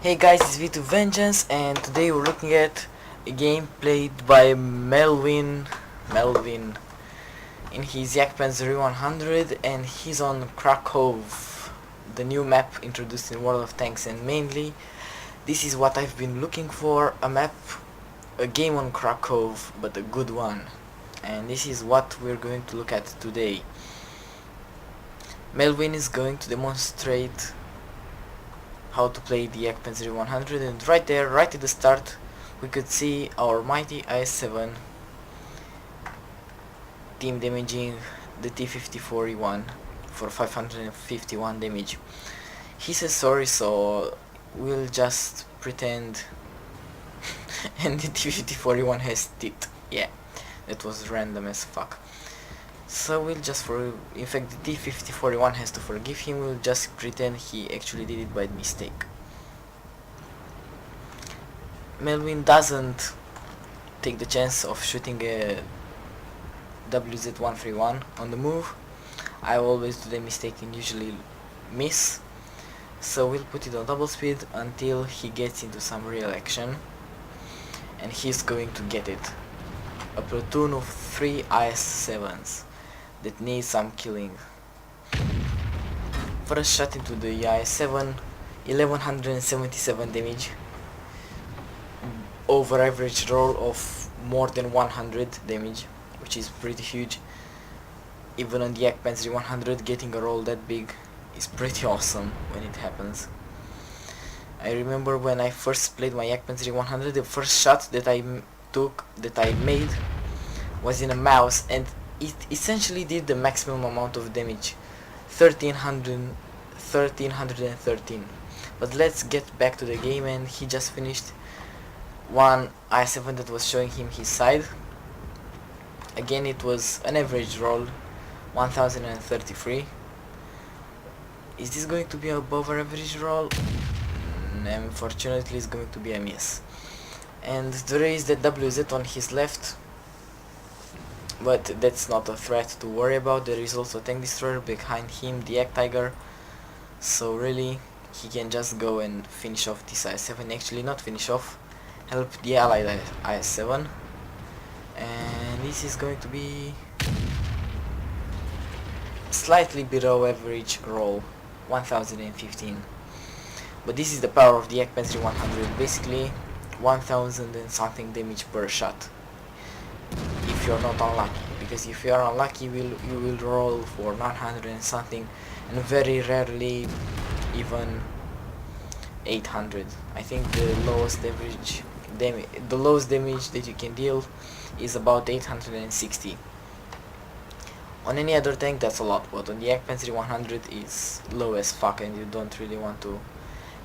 Hey guys, it's V2 Vengeance, and today we're looking at a game played by Melvin in his JagdPanzer E-100, and he's on Khrakov, the new map introduced in World of Tanks. And mainly this is what I've been looking for, a game on Khrakov, but a good one. And this is what we're going to look at today. Melvin is going to demonstrate how to play the JagdPanzer E-100, and right there, right at the start, we could see our mighty IS-7 team damaging the T-54E1 for 551 damage. He says sorry, so we'll just pretend and the T-54E1 has teeth. Yeah, that was random as fuck. So we'll just in fact the T-54E1 has to forgive him. We'll just pretend he actually did it by mistake. Melvin doesn't take the chance of shooting a WZ-131 on the move. I always do the mistake and usually miss. So we'll put it on double speed until he gets into some real action, and he's going to get it. A platoon of 3 IS-7s that needs some killing. First shot into the IS-7, 1177 damage, over average roll of more than 100 damage, which is pretty huge. Even on the JagdPanzer 100, getting a roll that big is pretty awesome when it happens. I remember when I first played my JagdPanzer 100, the first shot that I made was in a mouse, and it essentially did the maximum amount of damage, 1313. But let's get back to the game, and he just finished one I-7 that was showing him his side. Again, it was an average roll, 1033. Is this going to be above our average roll? Unfortunately, it's going to be a miss. And there is the WZ on his left, but that's not a threat to worry about. There is also a tank destroyer behind him, the JagdTiger, so really he can just go and finish off this IS-7. Actually, not finish off, help the allied IS-7. And this is going to be slightly below average roll, 1015. But this is the power of the JagdPanzer 100, basically 1000 and something damage per shot, if you're not unlucky. Because if you are unlucky, you will roll for 900 and something, and very rarely even 800. I think the lowest damage that you can deal is about 860. On any other tank that's a lot, but on the JagdPanzer 100 is low as fuck, and you don't really want to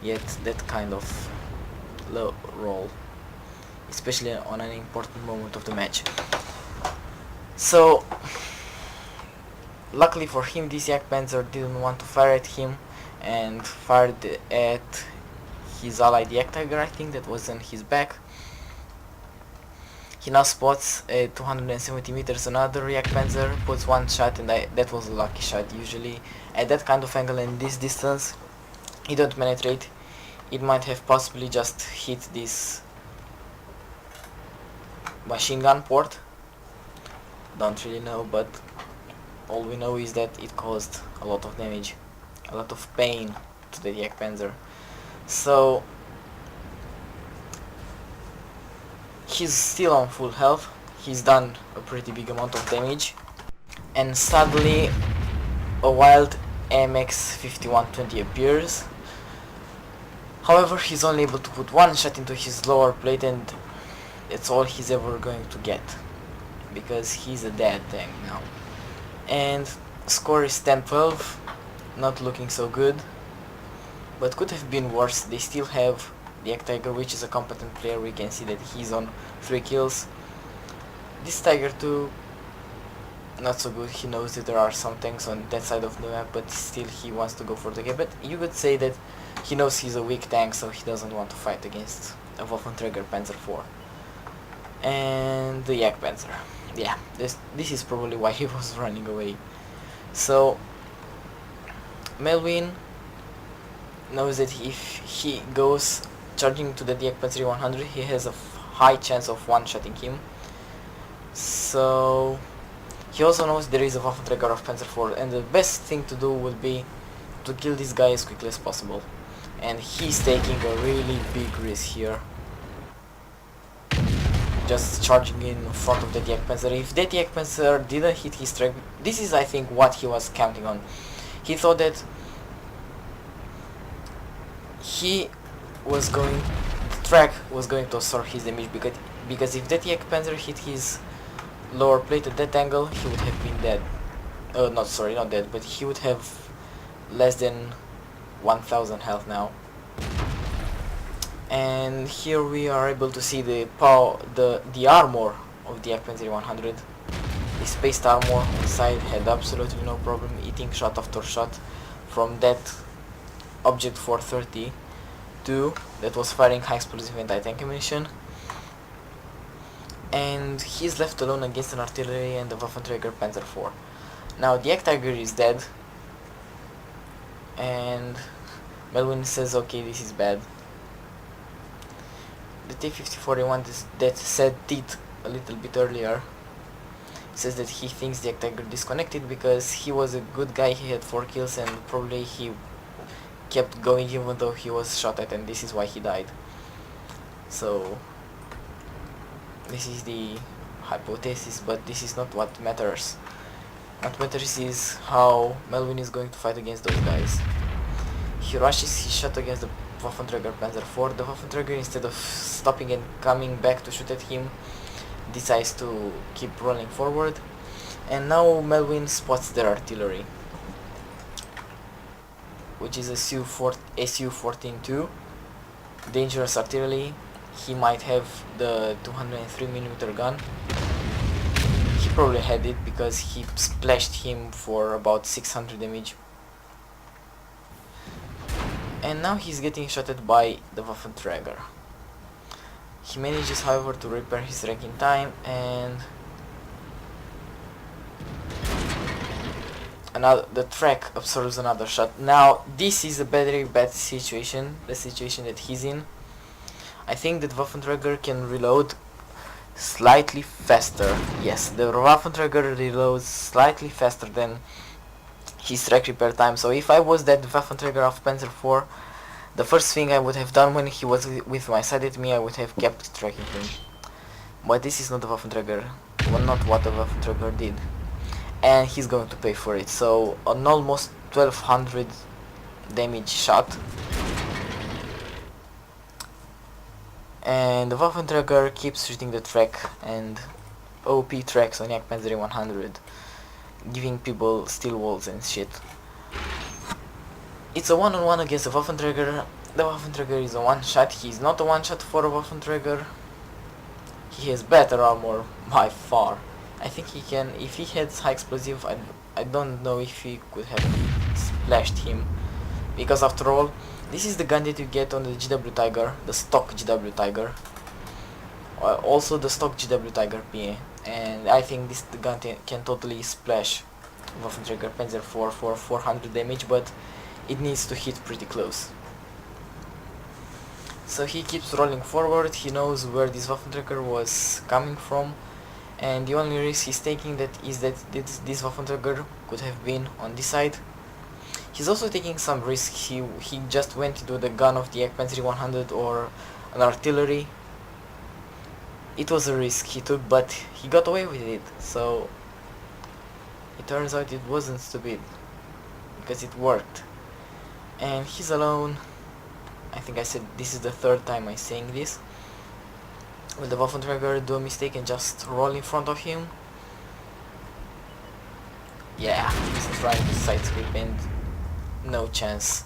get that kind of low roll, especially on an important moment of the match. So luckily for him, this JagdPanzer didn't want to fire at him and fired at his ally, the JagdTiger, I think, that was on his back. He now spots at 270 meters another JagdPanzer, puts one shot, and that was a lucky shot. Usually at that kind of angle and this distance, you don't penetrate. It might have possibly just hit this machine gun port. Don't really know, but all we know is that it caused a lot of damage, a lot of pain to the JagdPanzer. So he's still on full health, he's done a pretty big amount of damage, and suddenly a wild MX-5120 appears. However, he's only able to put one shot into his lower plate, and that's all he's ever going to get, because he's a dead tank now. And score is 10-12, not looking so good, but could have been worse. They still have the JagdTiger, which is a competent player. We can see that he's on 3 kills. This Tiger 2, not so good. He knows that there are some tanks on that side of the map, but still he wants to go for the game. But you could say that he knows he's a weak tank, so he doesn't want to fight against a Waffenträger Panzer IV. And the JagdPanzer. Yeah, this is probably why he was running away. So Melvin knows that if he goes charging to the JagdPanzer E-100, he has a high chance of one-shotting him. So he also knows there is a Waffenträger of Panzer IV, and the best thing to do would be to kill this guy as quickly as possible. And he's taking a really big risk here, just charging in front of the JagdPanzer. If that JagdPanzer didn't hit his track, this is I think what he was counting on. He thought that the track was going to absorb his damage, because if that JagdPanzer hit his lower plate at that angle, he would have been dead. Not dead, but he would have less than 1000 health now. And here we are able to see the armor of the JagdPanzer E-100. The spaced armor inside had absolutely no problem eating shot after shot from that Object 432 that was firing high explosive anti-tank ammunition. And he's left alone against an artillery and the Waffenträger Panzer IV. Now the Jagdtiger is dead, and Melvin says, okay, this is bad. The T-5041 that said it a little bit earlier says that he thinks the Jagdtiger disconnected because he was a good guy, he had 4 kills, and probably he kept going even though he was shot at, and this is why he died. So this is the hypothesis, but this is not what matters. What matters is how Melvin is going to fight against those guys. He rushes his shot against the Waffenträger Panzer IV. The Waffenträger, instead of stopping and coming back to shoot at him, decides to keep rolling forward. And now Melvin spots their artillery, which is a Su-14-2, dangerous artillery. He might have the 203mm gun. He probably had it because he splashed him for about 600 damage. And now he's getting shot at by the Waffenträger. He manages, however, to repair his wreck in time, and the track absorbs another shot. Now this is a very bad situation, the situation that he's in. I think that Waffenträger can reload slightly faster. Yes, the Waffenträger reloads slightly faster than his track repair time. So if I was that Waffenträger of Panzer IV, the first thing I would have done when he was with my side at me, I would have kept tracking him. But this is not the Waffenträger, well, not what the Waffenträger did, and he's going to pay for it. So an almost 1200 damage shot, and the Waffenträger keeps shooting the track and OP tracks on JagdPanzer E-100, giving people steel walls and shit. It's a one-on-one against the Waffenträger. The Waffenträger is a one-shot. He's not a one-shot for a Waffenträger. He has better armor by far. I think he can, if he had high explosive, I don't know if he could have splashed him, because after all, this is the gun that you get on the GW Tiger, the stock GW Tiger, also the stock GW Tiger PA, and I think the gun can totally splash Waffenträger Panzer IV for 400 damage, but it needs to hit pretty close. So he keeps rolling forward. He knows where this Waffenträger was coming from, and the only risk he's taking is that this Waffenträger could have been on this side. He's also taking some risk. He just went into the gun of the JagdPanzer E-100 or an artillery. It was a risk he took, but he got away with it. So it turns out it wasn't stupid, because it worked. And he's alone. I think I said this is the third time I'm saying this. Will the Waffenträger do a mistake and just roll in front of him? Yeah, he's trying to side sweep and no chance.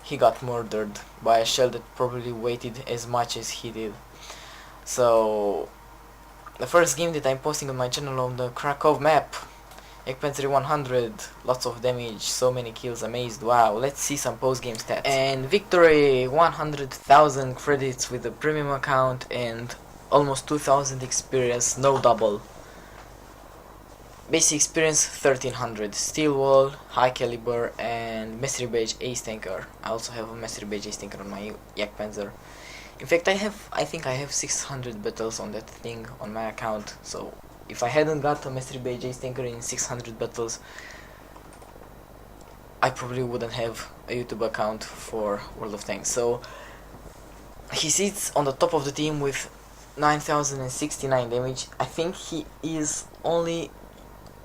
He got murdered by a shell that probably weighted as much as he did. So the first game that I'm posting on my channel on the Khrakov map, JagdPanzer E-100, lots of damage, so many kills, amazed, wow. Let's see some post-game stats. And victory, 100,000 credits with the premium account and almost 2000 experience, no double. Basic experience 1300, steel wall, high caliber, and mastery badge ace tanker. I also have a mastery badge ace tanker on my JagdPanzer. In fact, I think I have 600 battles on that thing on my account. So if I hadn't got a mastery badge ace tanker in 600 battles, I probably wouldn't have a YouTube account for World of Tanks. So he sits on the top of the team with 9069 damage. I think he is only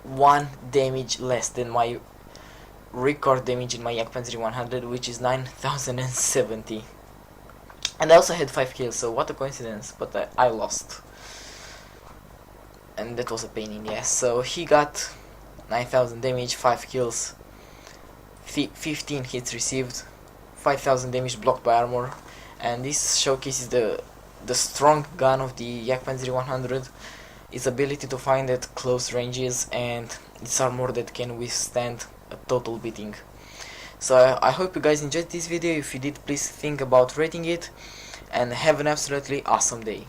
1 damage less than my record damage in my JagdPanzer E-100, which is 9070. And I also had 5 kills, so what a coincidence, but I lost. And that was a pain in the ass. So he got 9000 damage, 5 kills, 15 hits received, 5000 damage blocked by armor. And this showcases the strong gun of the JagdPanzer E-100, its ability to find at close ranges, and its armor that can withstand a total beating. So I hope you guys enjoyed this video. If you did, please think about rating it, and have an absolutely awesome day.